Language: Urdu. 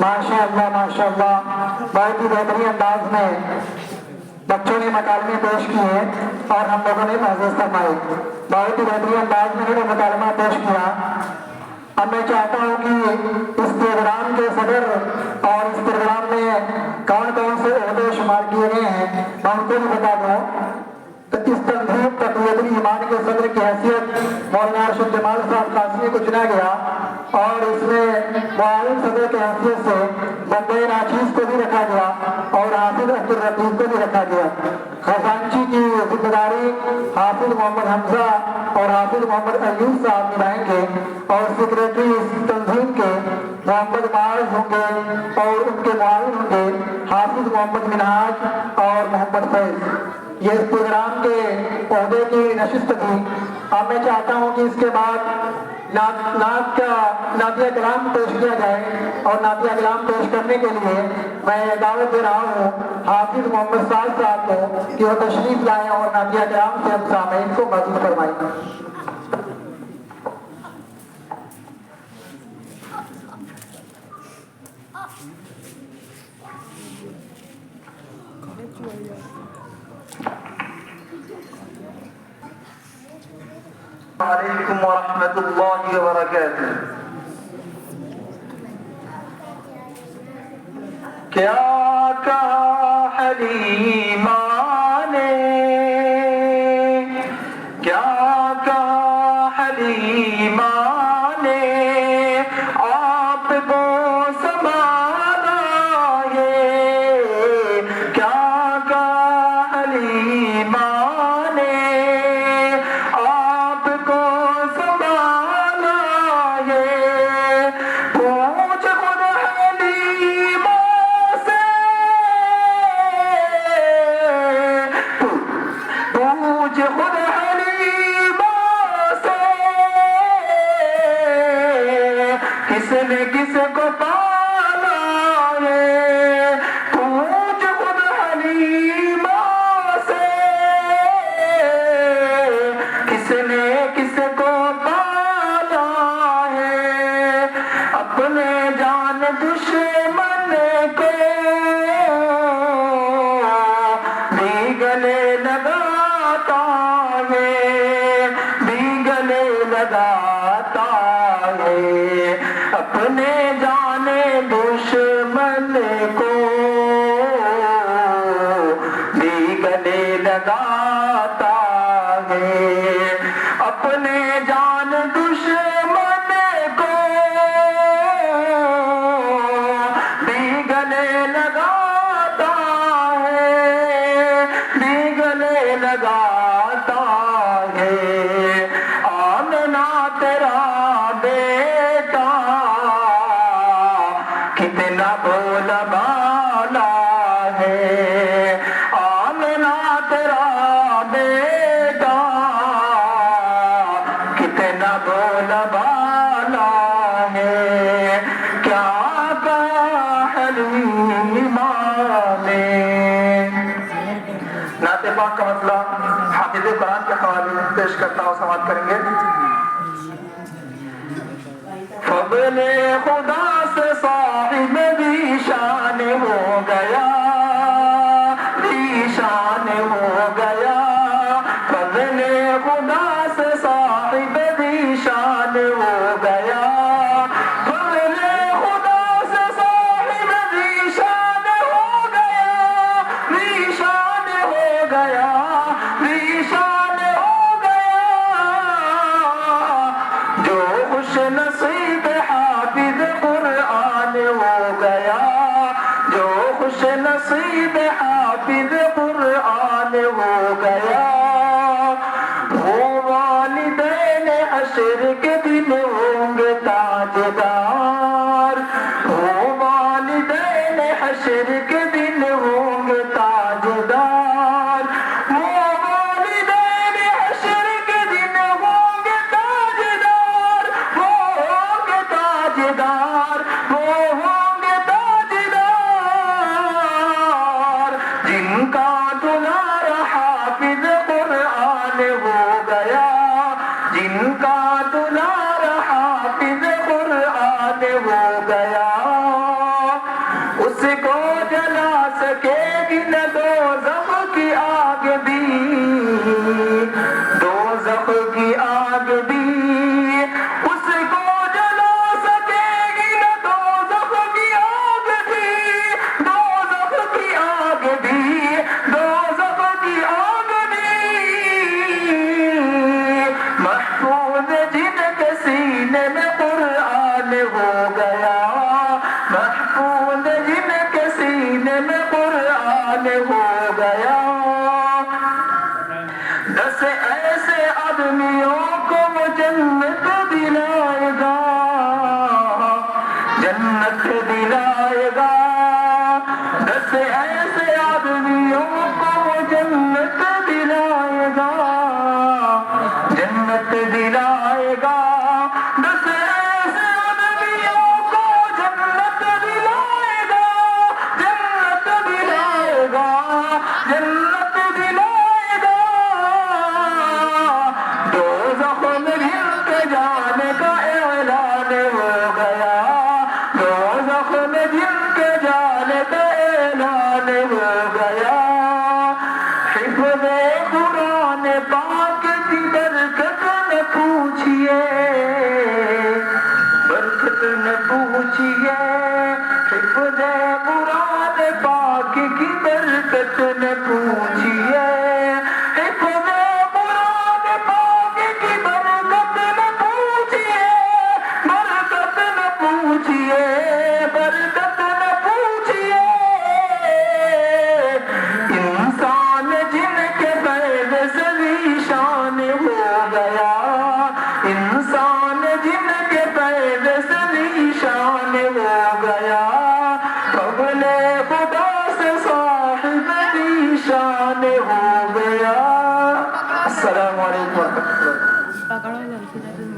ماشاءاللہ بہت ہی بہترین انداز میں بچوں نے مکالمے پیش کیے اور ہم لوگوں نے محسوس فرمائے. بہت ہی بہترین انداز میں انہوں نے مکالمہ پیش کیا. اب میں چاہتا ہوں کہ اس پروگرام کے صدر اور اس پروگرام میں کون کون سے عہدے شمار کیے گئے ہیں میں ان کو بھی بتا دوں. اس تنظیم تقویت الایمان کے صدر کی حیثیت مولانا ارشد جمال صاحب قاسمی کو چنا گیا اور اس میں معاون صدر کی حیثیت سے بندے ناچیز کو بھی رکھا گیا اور حافظ عبد الرقیب کو بھی رکھا گیا. خزانچی کی ذمہ داری حافظ محمد حمزہ اور حافظ محمد ایوب صاحب نبھائیں گے اور سیکریٹری اس تنظیم کے محمد معاذ ہوں گے اور ان کے معاون ہوں گے حافظ محمد منہاج اور محمد فیض. یہ اس پروگرام کے عہدے کی نشست تھی. اب میں چاہتا ہوں کہ اس کے بعد نعت کا نعتیہ کلام پیش کیا جائے اور نعتیہ کلام پیش کرنے کے لیے میں دعوت دے رہا ہوں حافظ محمد سعد صاحب کو کہ وہ تشریف لائیں اور نعتیہ کلام سے ہم سامعین کو مدعو فرمائیں. علیکم ورحمۃ اللہ وبرکاتہ. کیا کہا حلیمہ نے کیا کہا حلیمہ نے آپ کو سنبھالا ہے. کیا کہا حلیمہ نے آپ کو سنبھالا ہے. پوچھ خود حلیمہ سے پوچھ خود حلیمہ سے کس نے کس کو پالا ہے. پوچھ خود حلیمہ سے کس نے کس کو پالا ہے. اپنے جان دشمن کو بھی گلے لگاتا ہے بھی گلے لگاتا ہے. اپنے جان دشمن کو بھی گلے لگاتا ہے. اپنے جان دشمن کو بھی گلے لگاتا ہے بھی گلے لگاتا ہے. آمنہ تیرا بیٹا کتنا بولا بالا ہے. آمنہ تیرا بیٹا کتنا بولا بالا ہے. کیا کہا حلیمہ نے. نعت پاک کا مسئلہ حافظ قرآن کے حوالے میں پیش کرتا ہوں سماعت کریں گے. فضل خدا سے صاحب بھی شان ہو گیا بھی شان ہو گیا. فضل خدا سے صاحب بھی شان ہو گیا. فضل خدا سے صاحب بھی شان ہو گیا بھی شان ہو گیا بھی شان ہو گیا. جو خوش نصیب حافظ قرآن ہو گیا جو خوش نصیب حافظ قرآن ہو گیا. وہ والدین حشر کے دن ہوں گے تاجدار. وہ والدین حشر کے دن ہوں گے تاجدار. وہ والدین حشر کے دن ہوں گے تاجدار. وہ ہوں گے تاجدار وہ ہوں گے تاجدار. جن کا دلار حافظ قرآن ہو گیا جن کا دلار حافظ قرآن ہو گیا. اس کو جلا سکے گی نہ دوزخ کی آگ بھی، دوزخ کی آگ بھی اس کو جلا سکے گی نہ دوزخ کی آگ بھی، دوزخ کی آگ بھی، دوزخ کی آگ بھی، محفوظ جن کے سینے میں قرآن ہو گیا، محفوظ جن کے سینے میں قرآن ہو گیا، 10 ایسے آدمیوں کو وہ جنت دلائے گا، جنت دلائے گا، 10 ایسے آدمیوں کو وہ جنت دلائے گا، جنت دلائے گا، 10 ایسے آدمیوں کو جنت دلائے گا، جنت دلائے گا، جنت دلائے گا، دوزخ میں گھر کے جانے کا اعلان ہو گیا، دوزخ میں گھر کے جانے کا اعلان ہو گیا، حفظ قرآن پاک کی برکت نہ پوچھئے، برکت نہ پوچھئے، حفظ قرآن پاک کی برکت نہ پوچھئے، حفظ قرآن پاک کی برکت نہ پوچھئے، برکت نہ پوچھئے، برکت نہ پوچھئے، انسان جن کے فیض سے ذیشان ہو گیا، انسان جن کے فیض سے ذیشان ہو گیا، فضل خدا سے صاحب ذیشان ہو گیا۔ السلام علیکم ورحمۃ اللہ۔